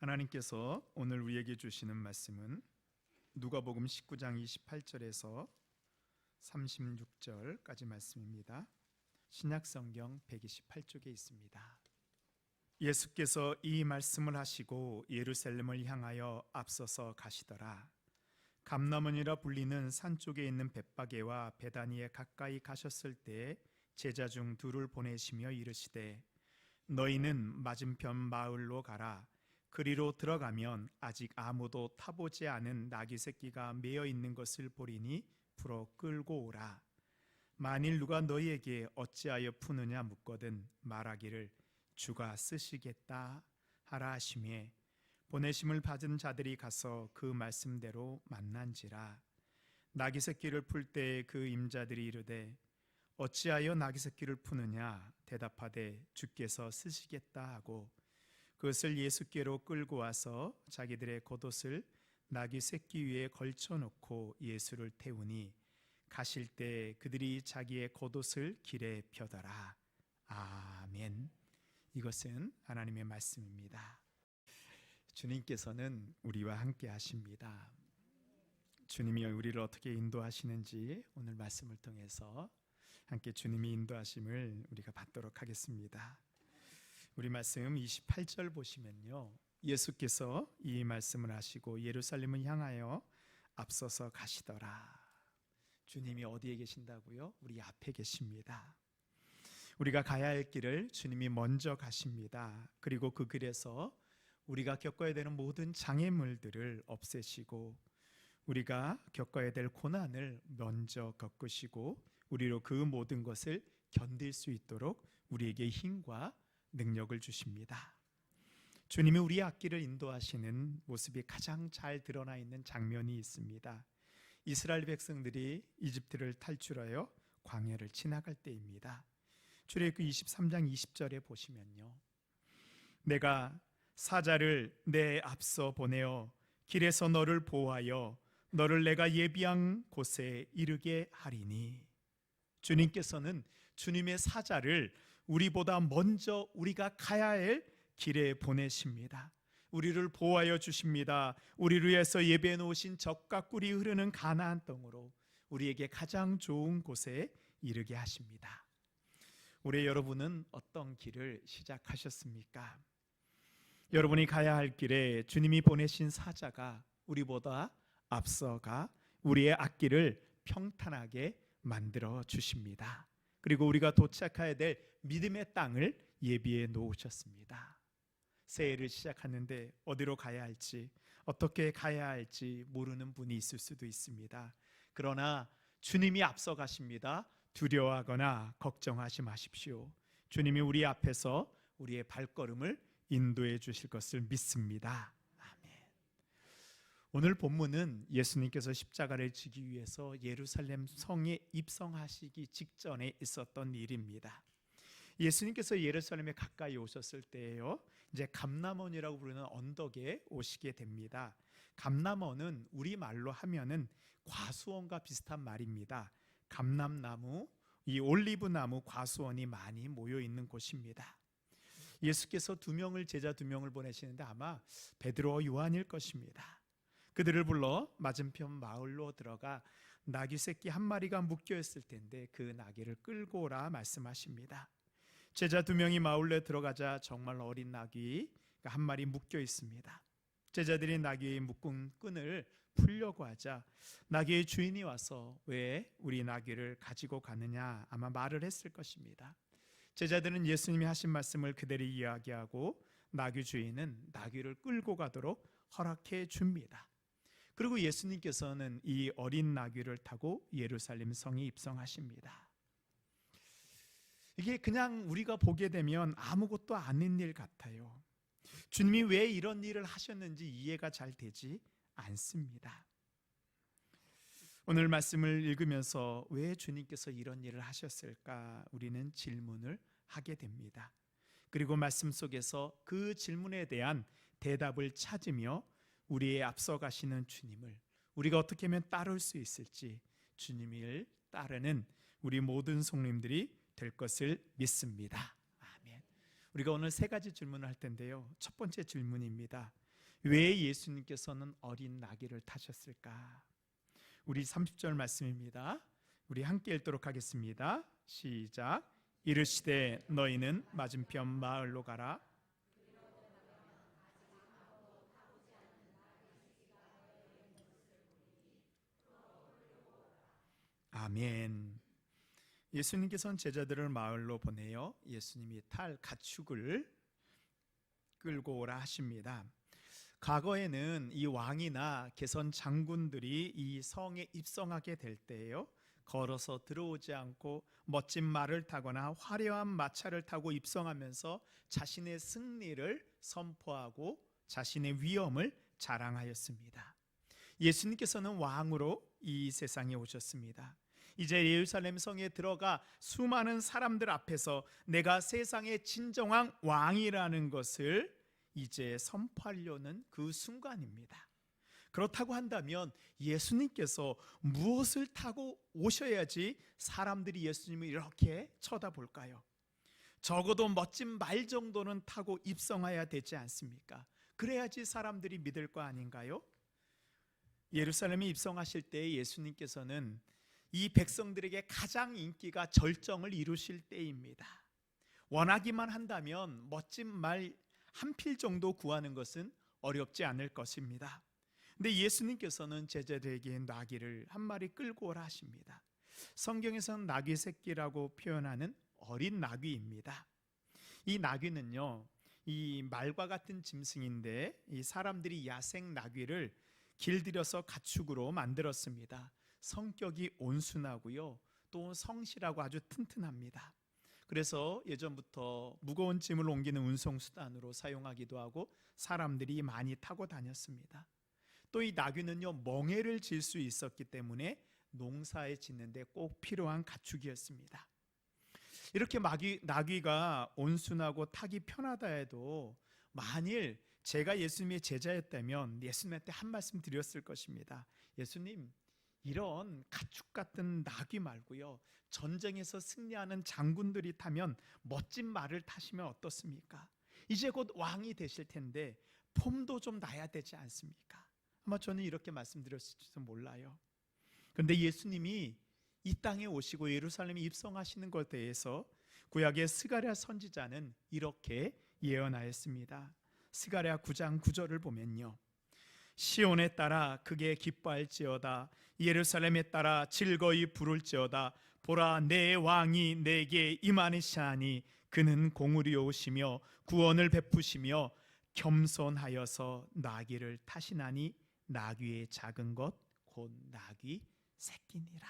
하나님께서 오늘 우리에게 주시는 말씀은 누가복음 19장 28절에서 36절까지 말씀입니다. 신약성경 128쪽에 있습니다. 예수께서 이 말씀을 하시고 예루살렘을 향하여 앞서서 가시더라. 감람원이라 불리는 산 쪽에 있는 벳바게와 베다니에 가까이 가셨을 때 제자 중 둘을 보내시며 이르시되 너희는 맞은편 마을로 가라. 그리로 들어가면 아직 아무도 타보지 않은 나귀 새끼가 매어 있는 것을 보리니 풀어 끌고 오라. 만일 누가 너희에게 어찌하여 푸느냐 묻거든 말하기를 주가 쓰시겠다 하라 하시매 보내심을 받은 자들이 가서 그 말씀대로 만난지라. 나귀 새끼를 풀 때 그 임자들이 이르되 어찌하여 나귀 새끼를 푸느냐 대답하되 주께서 쓰시겠다 하고 그것을 예수께로 끌고 와서 자기들의 겉옷을 나귀 새끼 위에 걸쳐놓고 예수를 태우니 가실 때 그들이 자기의 겉옷을 길에 펴더라. 아멘. 이것은 하나님의 말씀입니다. 주님께서는 우리와 함께 하십니다. 주님이 우리를 어떻게 인도하시는지 오늘 말씀을 통해서 함께 주님이 인도하심을 우리가 받도록 하겠습니다. 우리 말씀 28절 보시면요, 예수께서 이 말씀을 하시고 예루살렘을 향하여 앞서서 가시더라. 주님이 어디에 계신다고요? 우리 앞에 계십니다. 우리가 가야 할 길을 주님이 먼저 가십니다. 그리고 그 길에서 우리가 겪어야 되는 모든 장애물들을 없애시고 우리가 겪어야 될 고난을 먼저 겪으시고 우리로 그 모든 것을 견딜 수 있도록 우리에게 힘과 능력을 주십니다. 주님이 우리의 앞길을 인도하시는 모습이 가장 잘 드러나 있는 장면이 있습니다. 이스라엘 백성들이 이집트를 탈출하여 광야를 지나갈 때입니다. 출애굽기 23장 20절에 보시면요, 내가 사자를 내 앞서 보내어 길에서 너를 보호하여 너를 내가 예비한 곳에 이르게 하리니. 주님께서는 주님의 사자를 우리보다 먼저 우리가 가야 할 길에 보내십니다. 우리를 보호하여 주십니다. 우리를 위해서 예배해 놓으신 젖과 꿀이 흐르는 가나안 땅으로 우리에게 가장 좋은 곳에 이르게 하십니다. 올해 여러분은 어떤 길을 시작하셨습니까? 여러분이 가야 할 길에 주님이 보내신 사자가 우리보다 앞서가 우리의 앞길을 평탄하게 만들어 주십니다. 그리고 우리가 도착해야 될 믿음의 땅을 예비해 놓으셨습니다. 새해를 시작하는데 어디로 가야 할지, 어떻게 가야 할지 모르는 분이 있을 수도 있습니다. 그러나 주님이 앞서 가십니다. 두려워하거나 걱정하지 마십시오. 주님이 우리 앞에서 우리의 발걸음을 인도해 주실 것을 믿습니다. 아멘. 오늘 본문은 예수님께서 십자가를 지기 위해서 예루살렘 성에 입성하시기 직전에 있었던 일입니다. 예수님께서 예루살렘에 가까이 오셨을 때에요, 이제 감람원이라고 부르는 언덕에 오시게 됩니다. 감람원은 우리말로 하면은 과수원과 비슷한 말입니다. 감람나무, 이 올리브나무 과수원이 많이 모여 있는 곳입니다. 예수께서 제자 두 명을 보내시는데 아마 베드로와 요한일 것입니다. 그들을 불러 맞은편 마을로 들어가 나귀 새끼 한 마리가 묶여 있을 텐데 그 나귀를 끌고 오라 말씀하십니다. 제자 두 명이 마을에 들어가자 정말 어린 나귀가 한 마리 묶여 있습니다. 제자들이 나귀의 묶은 끈을 풀려고 하자 나귀의 주인이 와서 왜 우리 나귀를 가지고 가느냐 아마 말을 했을 것입니다. 제자들은 예수님이 하신 말씀을 그대로 이야기하고 나귀 주인은 나귀를 끌고 가도록 허락해 줍니다. 그리고 예수님께서는 이 어린 나귀를 타고 예루살렘 성에 입성하십니다. 이게 그냥 우리가 보게 되면 아무것도 아닌 일 같아요. 주님이 왜 이런 일을 하셨는지 이해가 잘 되지 않습니다. 오늘 말씀을 읽으면서 왜 주님께서 이런 일을 하셨을까 우리는 질문을 하게 됩니다. 그리고 말씀 속에서 그 질문에 대한 대답을 찾으며 우리의 앞서 가시는 주님을 우리가 어떻게 하면 따를 수 있을지 주님을 따르는 우리 모든 성도님들이 될 것을 믿습니다. 아멘. 우리가 오늘 세 가지 질문을 할 텐데요, 첫 번째 질문입니다. 왜 예수님께서는 어린 나귀를 타셨을까? 우리 30절 말씀입니다. 우리 함께 읽도록 하겠습니다. 시작. 이르시되 너희는 맞은편 마을로 가라. 아멘. 예수님께서는 제자들을 마을로 보내어 예수님이 탈 가축을 끌고 오라 하십니다. 과거에는 이 왕이나 개선 장군들이 이 성에 입성하게 될 때에요, 걸어서 들어오지 않고 멋진 말을 타거나 화려한 마차를 타고 입성하면서 자신의 승리를 선포하고 자신의 위엄을 자랑하였습니다. 예수님께서는 왕으로 이 세상에 오셨습니다. 이제 예루살렘 성에 들어가 수많은 사람들 앞에서 내가 세상의 진정한 왕이라는 것을 이제 선포하려는 그 순간입니다. 그렇다고 한다면 예수님께서 무엇을 타고 오셔야지 사람들이 예수님을 이렇게 쳐다볼까요? 적어도 멋진 말 정도는 타고 입성해야 되지 않습니까? 그래야지 사람들이 믿을 거 아닌가요? 예루살렘에 입성하실 때 예수님께서는 이 백성들에게 가장 인기가 절정을 이루실 때입니다. 원하기만 한다면 멋진 말 한 필 정도 구하는 것은 어렵지 않을 것입니다. 근데 예수님께서는 제자들에게 나귀를 한 마리 끌고 오라 하십니다. 성경에서는 나귀 새끼라고 표현하는 어린 나귀입니다. 이 나귀는요, 이 말과 같은 짐승인데 이 사람들이 야생 나귀를 길들여서 가축으로 만들었습니다. 성격이 온순하고요, 또 성실하고 아주 튼튼합니다. 그래서 예전부터 무거운 짐을 옮기는 운송수단으로 사용하기도 하고 사람들이 많이 타고 다녔습니다. 또 이 나귀는요, 멍에를 질 수 있었기 때문에 농사에 짓는데 꼭 필요한 가축이었습니다. 이렇게 나귀가 온순하고 타기 편하다 해도 만일 제가 예수님의 제자였다면 예수님한테 한 말씀 드렸을 것입니다. 예수님, 이런 가축 같은 나귀 말고요, 전쟁에서 승리하는 장군들이 타면 멋진 말을 타시면 어떻습니까? 이제 곧 왕이 되실 텐데 폼도 좀 나야 되지 않습니까? 아마 저는 이렇게 말씀드렸을지도 몰라요. 그런데 예수님이 이 땅에 오시고 예루살렘에 입성하시는 것에 대해서 구약의 스가랴 선지자는 이렇게 예언하였습니다. 스가랴 9장 9절을 보면요, 시온에 따라 크게 기뻐할지어다, 예루살렘에 따라 즐거이 부를지어다. 보라, 내 왕이 내게 임하시나니 그는 공의로우시며 구원을 베푸시며 겸손하여서 나귀를 타시나니 나귀의 작은 것 곧 나귀 새끼니라.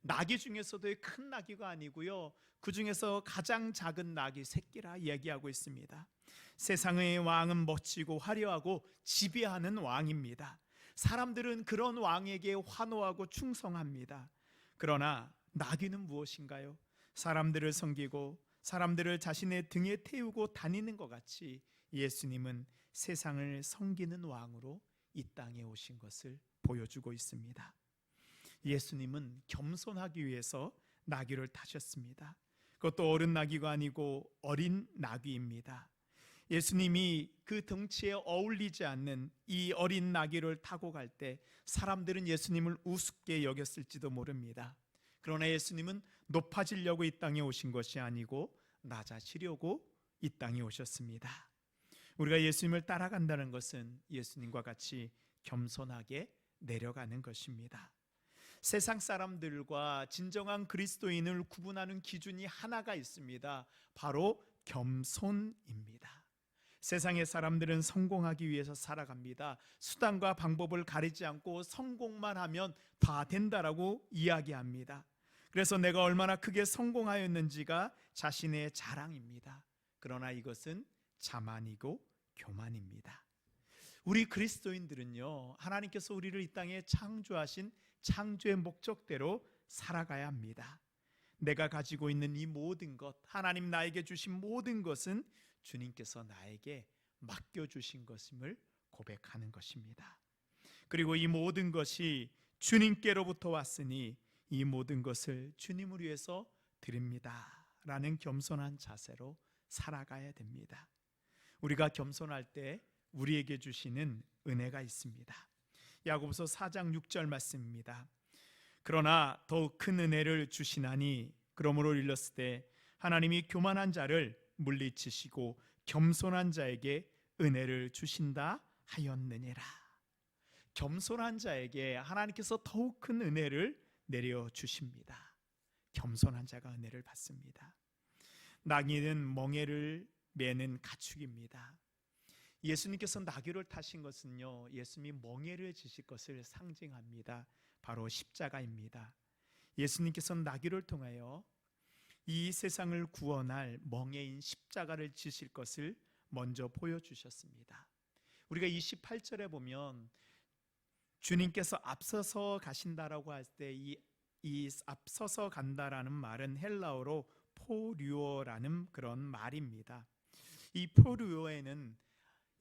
나귀 중에서도 큰 나귀가 아니고요, 그 중에서 가장 작은 나귀 새끼라 이야기하고 있습니다. 세상의 왕은 멋지고 화려하고 지배하는 왕입니다. 사람들은 그런 왕에게 환호하고 충성합니다. 그러나 나귀는 무엇인가요? 사람들을 섬기고 사람들을 자신의 등에 태우고 다니는 것 같이 예수님은 세상을 섬기는 왕으로 이 땅에 오신 것을 보여주고 있습니다. 예수님은 겸손하기 위해서 나귀를 타셨습니다. 그것도 어른 나귀가 아니고 어린 나귀입니다. 예수님이 그 덩치에 어울리지 않는 이 어린 나귀를 타고 갈 때 사람들은 예수님을 우습게 여겼을지도 모릅니다. 그러나 예수님은 높아지려고 이 땅에 오신 것이 아니고 낮아지려고 이 땅에 오셨습니다. 우리가 예수님을 따라간다는 것은 예수님과 같이 겸손하게 내려가는 것입니다. 세상 사람들과 진정한 그리스도인을 구분하는 기준이 하나가 있습니다. 바로 겸손입니다. 세상의 사람들은 성공하기 위해서 살아갑니다. 수단과 방법을 가리지 않고 성공만 하면 다 된다라고 이야기합니다. 그래서 내가 얼마나 크게 성공하였는지가 자신의 자랑입니다. 그러나 이것은 자만이고 교만입니다. 우리 그리스도인들은요, 하나님께서 우리를 이 땅에 창조하신 창조의 목적대로 살아가야 합니다. 내가 가지고 있는 이 모든 것, 하나님 나에게 주신 모든 것은 주님께서 나에게 맡겨주신 것임을 고백하는 것입니다. 그리고 이 모든 것이 주님께로부터 왔으니 이 모든 것을 주님을 위해서 드립니다 라는 겸손한 자세로 살아가야 됩니다. 우리가 겸손할 때 우리에게 주시는 은혜가 있습니다. 야고보서 4장 6절 말씀입니다. 그러나 더욱 큰 은혜를 주시나니 그러므로 일렀을 때 하나님이 교만한 자를 물리치시고 겸손한 자에게 은혜를 주신다 하였느니라. 겸손한 자에게 하나님께서 더욱 큰 은혜를 내려 주십니다. 겸손한 자가 은혜를 받습니다. 나귀는 멍에를 매는 가축입니다. 예수님께서 나귀를 타신 것은요, 예수님이 멍에를 지실 것을 상징합니다. 바로 십자가입니다. 예수님께서는 나귀를 통하여 이 세상을 구원할 멍에인 십자가를 지실 것을 먼저 보여주셨습니다. 우리가 28절에 보면 주님께서 앞서서 가신다라고 할 때 이 앞서서 간다라는 말은 헬라어로 포류어라는 그런 말입니다. 이 포류어에는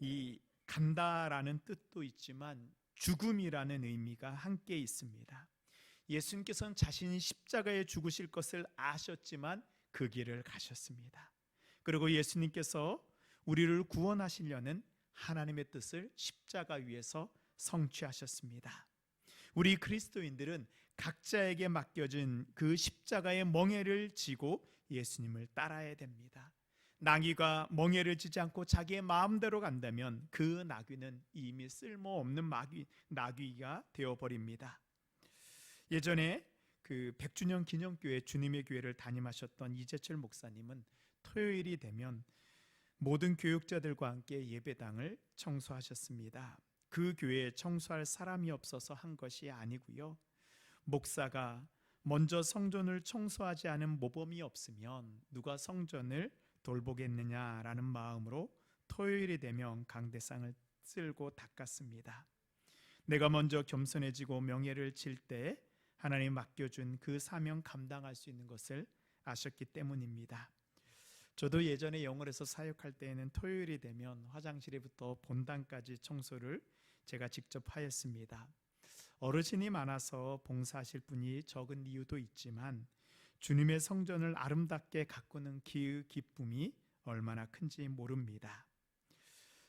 이 간다라는 뜻도 있지만 죽음이라는 의미가 함께 있습니다. 예수님께서는 자신이 십자가에 죽으실 것을 아셨지만 그 길을 가셨습니다. 그리고 예수님께서 우리를 구원하시려는 하나님의 뜻을 십자가 위에서 성취하셨습니다. 우리 그리스도인들은 각자에게 맡겨진 그 십자가의 멍에를 지고 예수님을 따라야 됩니다. 나귀가 멍에를 지지 않고 자기의 마음대로 간다면 그 나귀는 이미 쓸모없는 나귀가 되어버립니다. 예전에 그 100주년 기념교회 주님의 교회를 담임하셨던 이재철 목사님은 토요일이 되면 모든 교육자들과 함께 예배당을 청소하셨습니다. 그 교회에 청소할 사람이 없어서 한 것이 아니고요, 목사가 먼저 성전을 청소하지 않은 모범이 없으면 누가 성전을 돌보겠느냐라는 마음으로 토요일이 되면 강대상을 쓸고 닦았습니다. 내가 먼저 겸손해지고 명예를 질 때 하나님 맡겨준 그 사명 감당할 수 있는 것을 아셨기 때문입니다. 저도 예전에 영월에서 사역할 때에는 토요일이 되면 화장실부터 본당까지 청소를 제가 직접 하였습니다. 어르신이 많아서 봉사하실 분이 적은 이유도 있지만 주님의 성전을 아름답게 가꾸는 그 기쁨이 얼마나 큰지 모릅니다.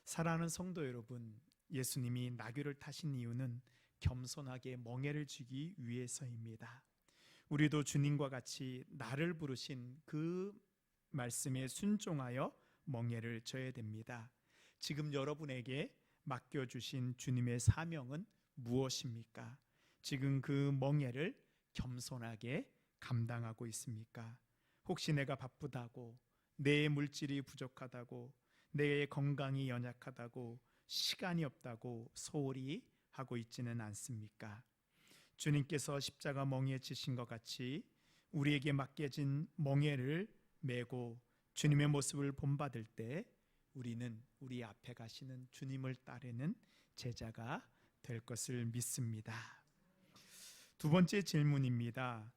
사랑하는 성도 여러분, 예수님이 나귀를 타신 이유는 겸손하게 멍에를 쥐기 위해서입니다. 우리도 주님과 같이 나를 부르신 그 말씀에 순종하여 멍에를 져야 됩니다. 지금 여러분에게 맡겨주신 주님의 사명은 무엇입니까? 지금 그 멍에를 겸손하게 감당하고 있습니까? 혹시 내가 바쁘다고, 내 물질이 부족하다고, 내 건강이 연약하다고, 시간이 없다고 소홀히 하고 있지는 않습니까? 주님께서 십자가 멍에 지신 것 같이 우리에게 맡겨진 멍에를 메고 주님의 모습을 본받을 때 우리는 우리 앞에 가시는 주님을 따르는 제자가 될 것을 믿습니다. 두 번째 질문입니다.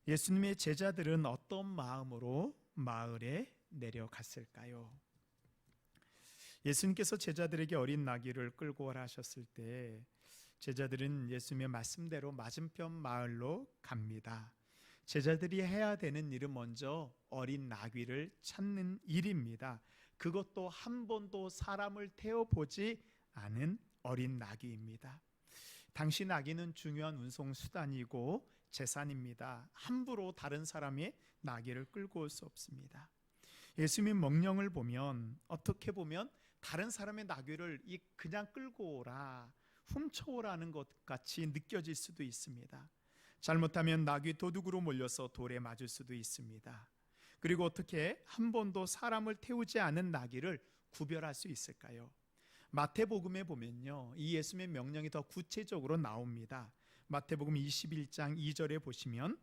예수님의 제자들은 어떤 마음으로 마을에 내려갔을까요? 예수님께서 제자들에게 어린 나귀를 끌고 오라 하셨을 때 제자들은 예수님의 말씀대로 맞은편 마을로 갑니다. 제자들이 해야 되는 일은 먼저 어린 나귀를 찾는 일입니다. 그것도 한 번도 사람을 태워보지 않은 어린 나귀입니다. 당시 나귀는 중요한 운송 수단이고 재산입니다. 함부로 다른 사람의 나귀를 끌고 올 수 없습니다. 예수님 명령을 보면 어떻게 보면 다른 사람의 나귀를 그냥 끌고 오라, 훔쳐오라는 것 같이 느껴질 수도 있습니다. 잘못하면 나귀 도둑으로 몰려서 돌에 맞을 수도 있습니다. 그리고 어떻게 한 번도 사람을 태우지 않은 나귀를 구별할 수 있을까요? 마태복음에 보면요, 이 예수님의 명령이 더 구체적으로 나옵니다. 마태복음 21장 2절에 보시면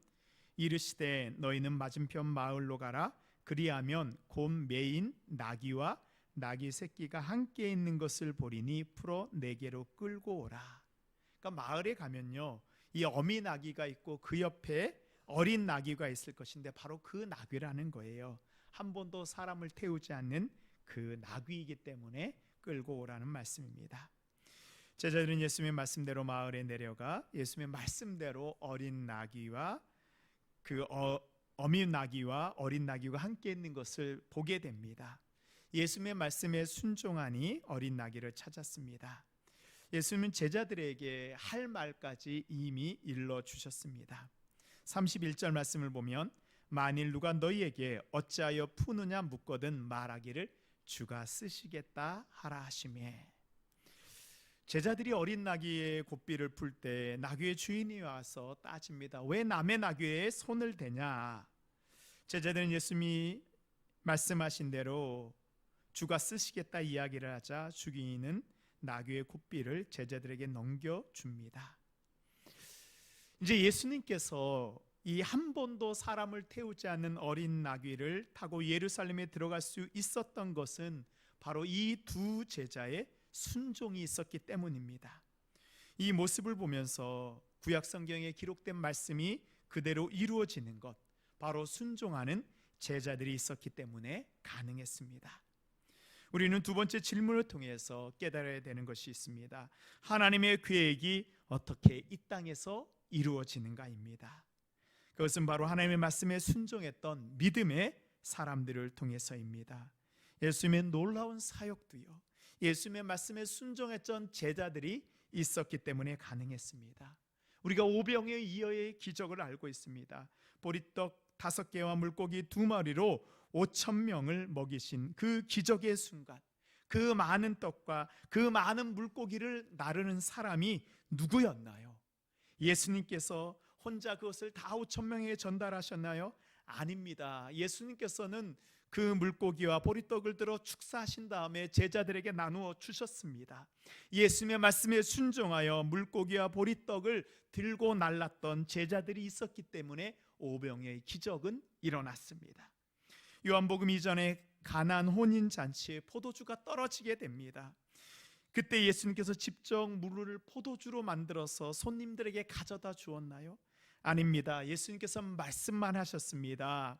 이르시되 너희는 맞은편 마을로 가라. 그리하면 곧 매인 나귀와 나귀 새끼가 함께 있는 것을 보리니 풀어 내게로 끌고 오라. 그러니까 마을에 가면요, 이 어미 나귀가 있고 그 옆에 어린 나귀가 있을 것인데 바로 그 나귀라는 거예요. 한 번도 사람을 태우지 않는 그 나귀이기 때문에 끌고 오라는 말씀입니다. 제자들은 예수님의 말씀대로 마을에 내려가 예수님의 말씀대로 어린 나귀와 그 어미 나귀와 어린 나귀가 함께 있는 것을 보게 됩니다. 예수님의 말씀에 순종하니 어린 나귀를 찾았습니다. 예수님은 제자들에게 할 말까지 이미 일러주셨습니다. 31절 말씀을 보면 만일 누가 너희에게 어찌하여 푸느냐 묻거든 말하기를 주가 쓰시겠다 하라 하시매. 제자들이 어린 나귀의 고삐를 풀 때 나귀의 주인이 와서 따집니다. 왜 남의 나귀에 손을 대냐? 제자들은 예수님이 말씀하신 대로 주가 쓰시겠다 이야기를 하자 주인은 나귀의 고삐를 제자들에게 넘겨줍니다. 이제 예수님께서 이 한 번도 사람을 태우지 않는 어린 나귀를 타고 예루살렘에 들어갈 수 있었던 것은 바로 이 두 제자의 순종이 있었기 때문입니다. 이 모습을 보면서 구약 성경에 기록된 말씀이 그대로 이루어지는 것, 바로 순종하는 제자들이 있었기 때문에 가능했습니다. 우리는 두 번째 질문을 통해서 깨달아야 되는 것이 있습니다. 하나님의 계획이 어떻게 이 땅에서 이루어지는가입니다. 그것은 바로 하나님의 말씀에 순종했던 믿음의 사람들을 통해서입니다. 예수님의 놀라운 사역도요, 예수님의 말씀에 순종했던 제자들이 있었기 때문에 가능했습니다. 우리가 오병이어 2어의 기적을 알고 있습니다. 보리떡 5개와 물고기 2마리로 5,000명을 먹이신 그 기적의 순간, 그 많은 떡과 그 많은 물고기를 나르는 사람이 누구였나요? 예수님께서 혼자 그것을 다 5,000명에게 전달하셨나요? 아닙니다. 예수님께서는 그 물고기와 보리떡을 들어 축사하신 다음에 제자들에게 나누어 주셨습니다. 예수님의 말씀에 순종하여 물고기와 보리떡을 들고 날랐던 제자들이 있었기 때문에 오병이어의 기적은 일어났습니다. 요한복음 이전에 가나안 혼인잔치에 포도주가 떨어지게 됩니다. 그때 예수님께서 직접 물을 포도주로 만들어서 손님들에게 가져다 주었나요? 아닙니다. 예수님께서 말씀만 하셨습니다.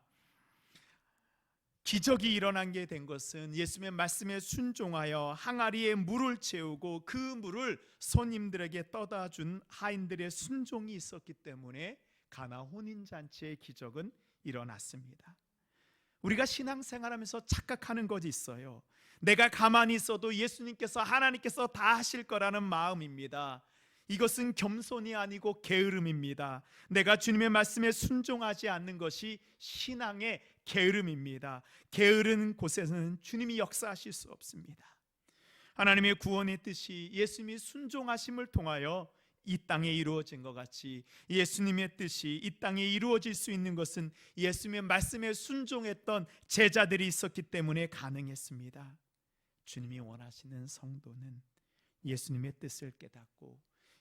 기적이 일어난 게 된 것은 예수님의 말씀에 순종하여 항아리에 물을 채우고 그 물을 손님들에게 떠다 준 하인들의 순종이 있었기 때문에 가나 혼인잔치의 기적은 일어났습니다. 우리가 신앙생활하면서 착각하는 것이 있어요. 내가 가만히 있어도 예수님께서 하나님께서 다 하실 거라는 마음입니다. 이것은 겸손이 아니고 게으름입니다. 내가 주님의 말씀에 순종하지 않는 것이 신앙의 게으름입니다. 게으른 곳에서는 주님이 역사하실 수 없습니다. 하나님의 구원의 뜻이 예수님이 순종하심을 통하여 이 땅에 이루어진 것 같이 예수님의 뜻이 이 땅에 이루어질 수 있는 것은 예수님의 말씀에 순종했던 제자들이 있었기 때문에 가능했습니다. 주님이 원하시는 성도는 예수님의 뜻을 깨닫고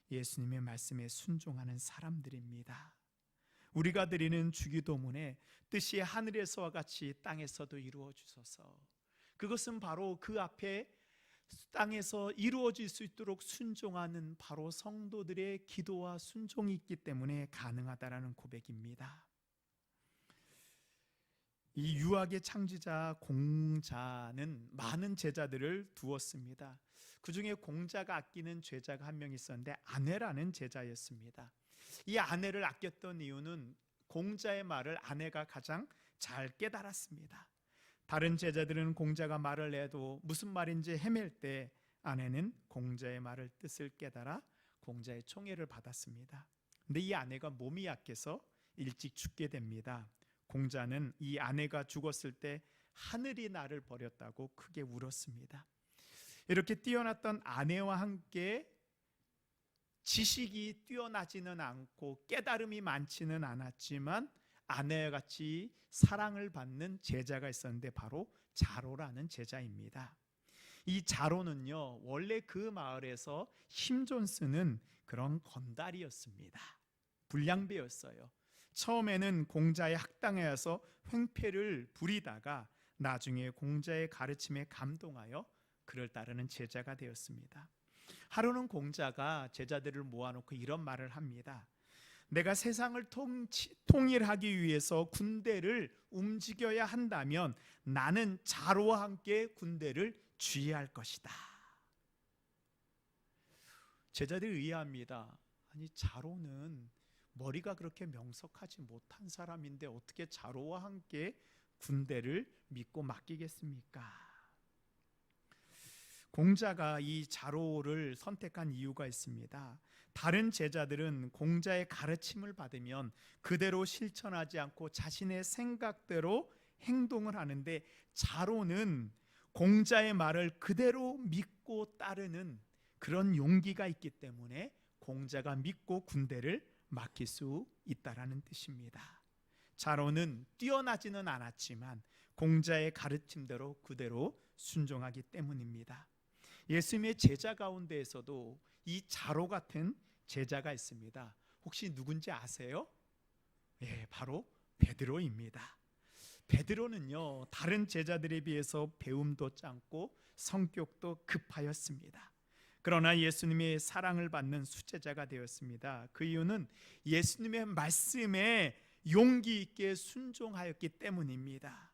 예수님의 말씀에 순종하는 사람들입니다. 우리가 드리는 주기도문에 뜻이 하늘에서와 같이 땅에서도 이루어 주소서. 그것은 바로 그 앞에 땅에서 이루어질 수 있도록 순종하는 바로 성도들의 기도와 순종이 있기 때문에 가능하다라는 고백입니다. 이 유학의 창지자 공자는 많은 제자들을 두었습니다. 그 중에 공자가 아끼는 제자가 한 명 있었는데 아내라는 제자였습니다. 이 아내를 아꼈던 이유는 공자의 말을 아내가 가장 잘 깨달았습니다. 다른 제자들은 공자가 말을 해도 무슨 말인지 헤맬 때 아내는 공자의 말을 뜻을 깨달아 공자의 총애를 받았습니다. 근데 이 아내가 몸이 약해서 일찍 죽게 됩니다. 공자는 이 아내가 죽었을 때 하늘이 나를 버렸다고 크게 울었습니다. 이렇게 뛰어났던 아내와 함께 지식이 뛰어나지는 않고 깨달음이 많지는 않았지만 아내와 같이 사랑을 받는 제자가 있었는데 바로 자로라는 제자입니다. 이 자로는요, 원래 그 마을에서 힘 좀 쓰는 그런 건달이었습니다. 불량배였어요. 처음에는 공자의 학당에 와서 횡패를 부리다가 나중에 공자의 가르침에 감동하여 그를 따르는 제자가 되었습니다. 하루는 공자가 제자들을 모아놓고 이런 말을 합니다. 내가 세상을 통일하기 위해서 군대를 움직여야 한다면 나는 자로와 함께 군대를 주의할 것이다. 제자들이 의아합니다. 아니, 자로는 머리가 그렇게 명석하지 못한 사람인데 어떻게 자로와 함께 군대를 믿고 맡기겠습니까? 공자가 이 자로를 선택한 이유가 있습니다. 다른 제자들은 공자의 가르침을 받으면 그대로 실천하지 않고 자신의 생각대로 행동을 하는데, 자로는 공자의 말을 그대로 믿고 따르는 그런 용기가 있기 때문에 공자가 믿고 군대를 맡길 수 있다라는 뜻입니다. 자로는 뛰어나지는 않았지만 공자의 가르침대로 그대로 순종하기 때문입니다. 예수님의 제자 가운데에서도 이 자로 같은 제자가 있습니다. 혹시 누군지 아세요? 예, 바로 베드로입니다. 베드로는요, 다른 제자들에 비해서 배움도 짧고 성격도 급하였습니다. 그러나 예수님의 사랑을 받는 수제자가 되었습니다. 그 이유는 예수님의 말씀에 용기 있게 순종하였기 때문입니다.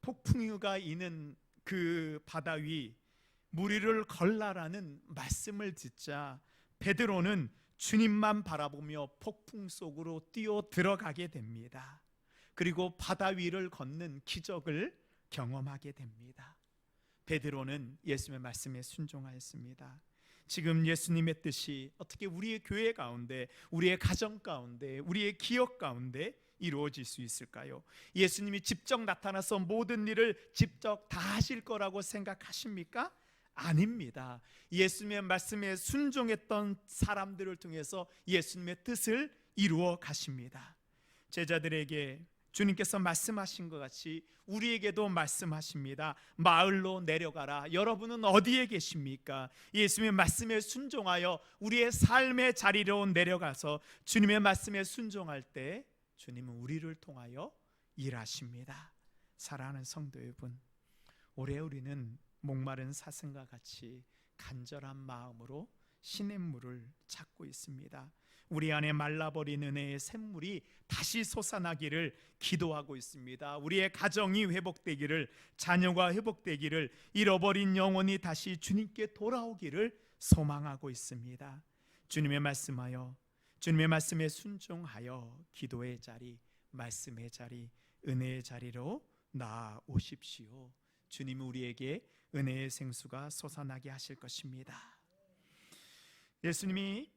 폭풍우가 이는 그 바다 위 무리를 걸라라는 말씀을 듣자 베드로는 주님만 바라보며 폭풍 속으로 뛰어 들어가게 됩니다. 그리고 바다 위를 걷는 기적을 경험하게 됩니다. 베드로는 예수님의 말씀에 순종하였습니다. 지금 예수님의 뜻이 어떻게 우리의 교회 가운데, 우리의 가정 가운데, 우리의 기업 가운데 이루어질 수 있을까요? 예수님이 직접 나타나서 모든 일을 직접 다 하실 거라고 생각하십니까? 아닙니다. 예수님의 말씀에 순종했던 사람들을 통해서 예수님의 뜻을 이루어 가십니다. 제자들에게 주님께서 말씀하신 것 같이 우리에게도 말씀하십니다. 마을로 내려가라. 여러분은 어디에 계십니까? 예수님의 말씀에 순종하여 우리의 삶의 자리로 내려가서 주님의 말씀에 순종할 때 주님은 우리를 통하여 일하십니다. 사랑하는 성도 여러분, 올해 우리는 목마른 사슴과 같이 간절한 마음으로 시냇물을 찾고 있습니다. 우리 안에 말라버린 은혜의 샘물이 다시 솟아나기를 기도하고 있습니다. 우리의 가정이 회복되기를, 자녀가 회복되기를, 잃어버린 영혼이 다시 주님께 돌아오기를 소망하고 있습니다. 주님의 말씀하여, 주님의 말씀에 순종하여 기도의 자리, 말씀의 자리, 은혜의 자리로 나아오십시오. 주님은 우리에게 은혜의 생수가 솟아나게 하실 것입니다. 예수님이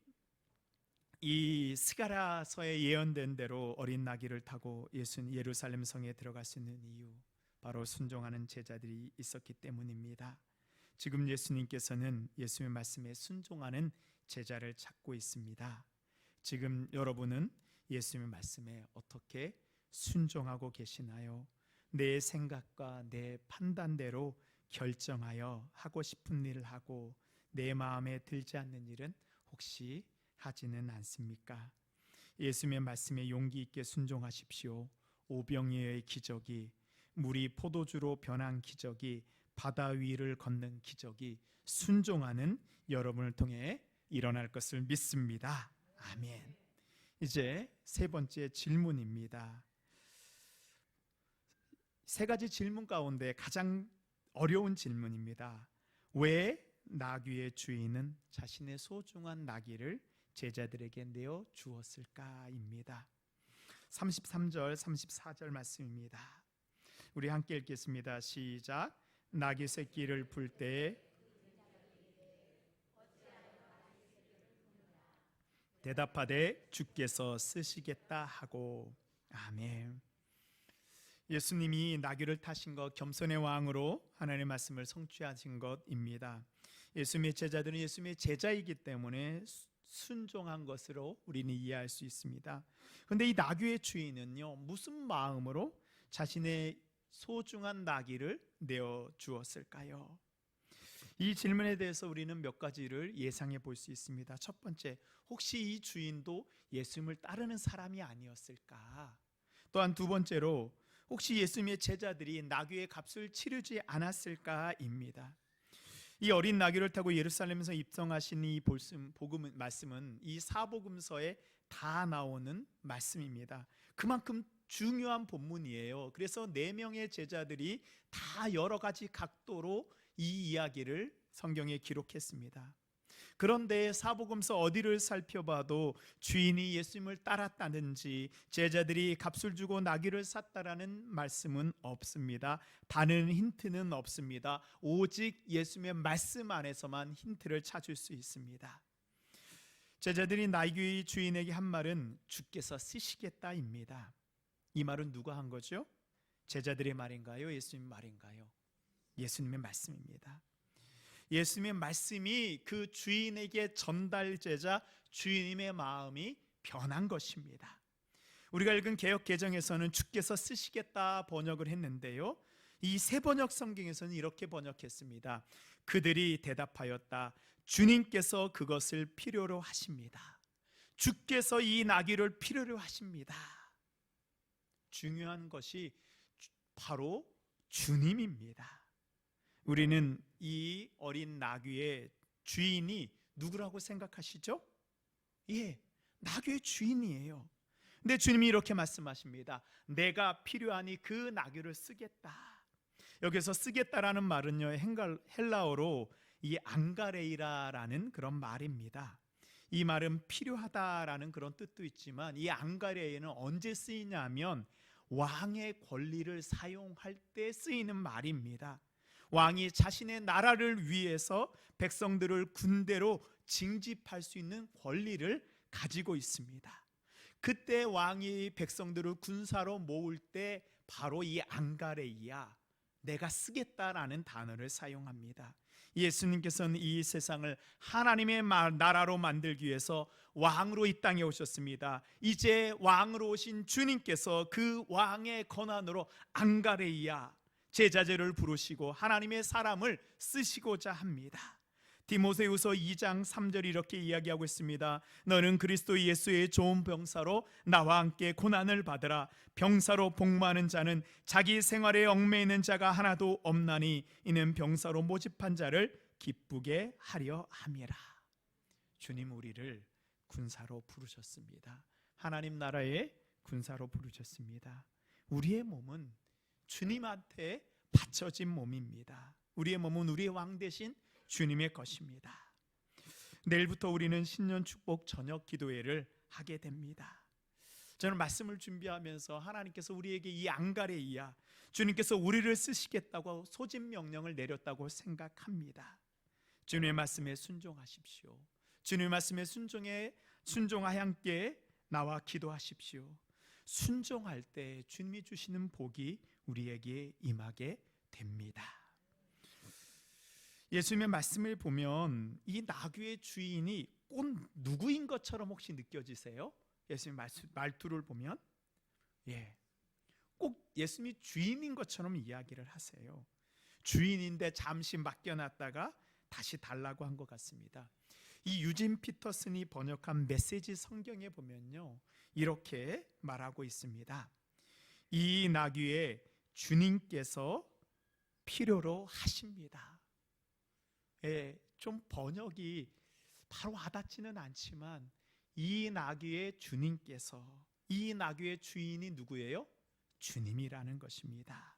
이 스가랴서에 예언된 대로 어린 나귀를 타고 예수는 예루살렘 성에 들어갈 수 있는 이유, 바로 순종하는 제자들이 있었기 때문입니다. 지금 예수님께서는 예수님의 말씀에 순종하는 제자를 찾고 있습니다. 지금 여러분은 예수님의 말씀에 어떻게 순종하고 계시나요? 내 생각과 내 판단대로 결정하여 하고 싶은 일을 하고 내 마음에 들지 않는 일은 혹시 하지는 않습니까? 예수님의 말씀에 용기 있게 순종하십시오. 오병이어의 기적이, 물이 포도주로 변한 기적이, 바다 위를 걷는 기적이 순종하는 여러분을 통해 일어날 것을 믿습니다. 아멘. 이제 세 번째 질문입니다. 세 가지 질문 가운데 가장 어려운 질문입니다. 왜 나귀의 주인은 자신의 소중한 나귀를 제자들에게 내어 주었을까입니다. 33절 34절 말씀입니다. 우리 함께 읽겠습니다. 시작. 나귀 새끼를 풀 때에 대답하되 주께서 쓰시겠다 하고. 아멘. 예수님이 나귀를 타신 것, 겸손의 왕으로 하나님의 말씀을 성취하신 것입니다. 예수님의 제자들은 예수님의 제자이기 때문에 순종한 것으로 우리는 이해할 수 있습니다. 그런데 이 나귀의 주인은요, 무슨 마음으로 자신의 소중한 나귀를 내어 주었을까요? 이 질문에 대해서 우리는 몇 가지를 예상해 볼 수 있습니다. 첫 번째, 혹시 이 주인도 예수님을 따르는 사람이 아니었을까? 또한 두 번째로, 혹시 예수님의 제자들이 나귀의 값을 치르지 않았을까입니다. 이 어린 나귀를 타고 예루살렘에서 입성하신 이 복음 말씀은 이 사복음서에 다 나오는 말씀입니다. 그만큼 중요한 본문이에요. 그래서 4명의 제자들이 다 여러 가지 각도로 이 이야기를 성경에 기록했습니다. 그런데 사복음서 어디를 살펴봐도 주인이 예수님을 따랐다든지 제자들이 값을 주고 나귀를 샀다라는 말씀은 없습니다. 다른 힌트는 없습니다. 오직 예수님의 말씀 안에서만 힌트를 찾을 수 있습니다. 제자들이 나귀의 주인에게 한 말은 주께서 쓰시겠다입니다. 이 말은 누가 한 거죠? 제자들의 말인가요? 예수님 말인가요? 예수님의 말씀입니다. 예수님의 말씀이 그 주인에게 전달되자 주님의 마음이 변한 것입니다. 우리가 읽은 개역 개정에서는 주께서 쓰시겠다 번역을 했는데요, 이 새 번역 성경에서는 이렇게 번역했습니다. 그들이 대답하였다. 주님께서 그것을 필요로 하십니다. 주께서 이 나귀를 필요로 하십니다. 중요한 것이 바로 주님입니다. 우리는 이 어린 나귀의 주인이 누구라고 생각하시죠? 예, 나귀의 주인이에요. 근데 주님이 이렇게 말씀하십니다. 내가 필요하니 그 나귀를 쓰겠다. 여기서 쓰겠다라는 말은요, 헬라어로 이 앙가레이라라는 그런 말입니다. 이 말은 필요하다라는 그런 뜻도 있지만 이 앙가레이는 언제 쓰이냐면 왕의 권리를 사용할 때 쓰이는 말입니다. 왕이 자신의 나라를 위해서 백성들을 군대로 징집할 수 있는 권리를 가지고 있습니다. 그때 왕이 백성들을 군사로 모을 때 바로 이 앙가레이야, 내가 쓰겠다라는 단어를 사용합니다. 예수님께서는 이 세상을 하나님의 나라로 만들기 위해서 왕으로 이 땅에 오셨습니다. 이제 왕으로 오신 주님께서 그 왕의 권한으로 앙가레이야, 제자들을 부르시고 하나님의 사람을 쓰시고자 합니다. 디모데후서 2장 3절 이렇게 이야기하고 있습니다. 너는 그리스도 예수의 좋은 병사로 나와 함께 고난을 받으라. 병사로 복무하는 자는 자기 생활에 얽매이는 자가 하나도 없나니 이는 병사로 모집한 자를 기쁘게 하려 함이라. 주님 우리를 군사로 부르셨습니다. 하나님 나라의 군사로 부르셨습니다. 우리의 몸은 주님한테 바쳐진 몸입니다. 우리의 몸은 우리의 왕 대신 주님의 것입니다. 내일부터 우리는 신년 축복 저녁 기도회를 하게 됩니다. 저는 말씀을 준비하면서 하나님께서 우리에게 이 앙가레이야, 주님께서 우리를 쓰시겠다고 소집 명령을 내렸다고 생각합니다. 주님의 말씀에 순종하십시오. 주님의 말씀에 순종하여 함께 나와 기도하십시오. 순종할 때 주님이 주시는 복이 우리에게 임하게 됩니다. 예수님의 말씀을 보면 이 나귀의 주인이 꼭 누구인 것처럼 혹시 느껴지세요? 예수님 말투를 보면 꼭 예수님이 주인인 것처럼 이야기를 하세요. 주인인데 잠시 맡겨놨다가 다시 달라고 한 것 같습니다. 이 유진 피터슨이 번역한 메시지 성경에 보면요, 이렇게 말하고 있습니다. 이 나귀의 주님께서 필요로 하십니다. 좀 번역이 바로 와닿지는 않지만 이 나귀의 주님께서, 이 나귀의 주인이 누구예요? 주님이라는 것입니다.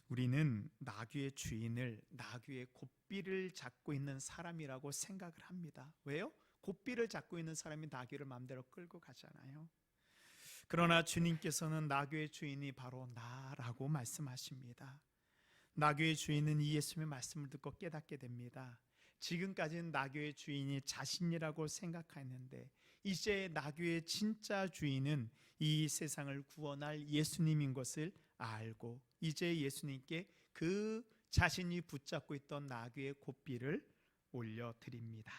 우리는 나귀의 주인을 나귀의 곱비를 잡고 있는 사람이라고 생각을 합니다. 왜요? 곱비를 잡고 있는 사람이 나귀를 마음대로 끌고 가잖아요. 그러나 주님께서는 나귀의 주인이 바로 나라고 말씀하십니다. 나귀의 주인은 이 예수님의 말씀을 듣고 깨닫게 됩니다. 지금까지는 나귀의 주인이 자신이라고 생각했는데 이제 나귀의 진짜 주인은 이 세상을 구원할 예수님인 것을 알고 이제 예수님께 그 자신이 붙잡고 있던 나귀의 곱비를 올려드립니다.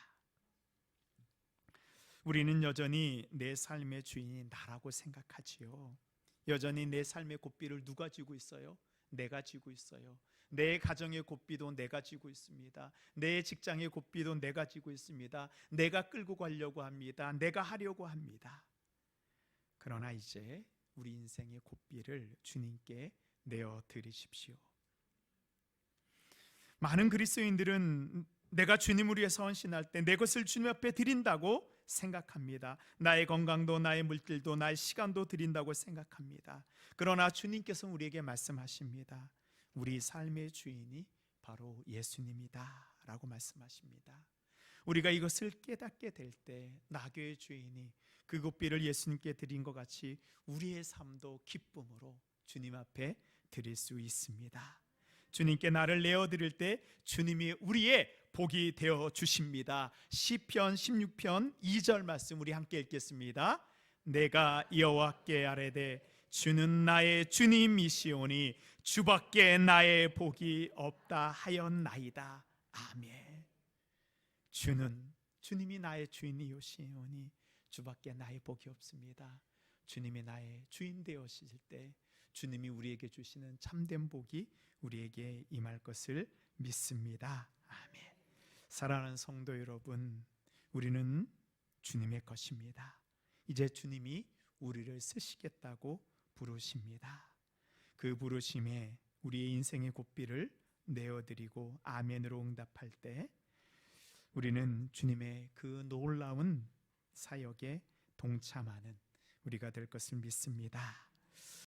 우리는 여전히 내 삶의 주인이 나라고 생각하지요. 여전히 내 삶의 곱비를 누가 쥐고 있어요? 내가 쥐고 있어요. 내 가정의 곱비도 내가 쥐고 있습니다. 내 직장의 곱비도 내가 쥐고 있습니다. 내가 끌고 가려고 합니다. 내가 하려고 합니다. 그러나 이제 우리 인생의 곱비를 주님께 내어드리십시오. 많은 그리스도인들은 내가 주님을 위해서 헌신할 때 내 것을 주님 앞에 드린다고 생각합니다. 나의 건강도 나의 물질도 나의 시간도 드린다고 생각합니다. 그러나 주님께서는 우리에게 말씀하십니다. 우리 삶의 주인이 바로 예수님이다 라고 말씀하십니다. 우리가 이것을 깨닫게 될 때 나귀의 주인이 그 고삐를 예수님께 드린 것 같이 우리의 삶도 기쁨으로 주님 앞에 드릴 수 있습니다. 주님께 나를 내어드릴 때 주님이 우리의 복이 되어 주십니다. 시편 16편 2절 말씀 우리 함께 읽겠습니다. 내가 여호와께 아뢰되 주는 나의 주님이시오니 주밖에 나의 복이 없다 하였나이다. 아멘. 주님이 나의 주인이시오니 주밖에 나의 복이 없습니다. 주님이 나의 주인 되어실 때 주님이 우리에게 주시는 참된 복이 우리에게 임할 것을 믿습니다. 아멘. 사랑하는 성도 여러분, 우리는 주님의 것입니다. 이제 주님이 우리를 쓰시겠다고 부르십니다. 그 부르심에 우리의 인생의 고삐를 내어드리고 아멘으로 응답할 때 우리는 주님의 그 놀라운 사역에 동참하는 우리가 될 것을 믿습니다.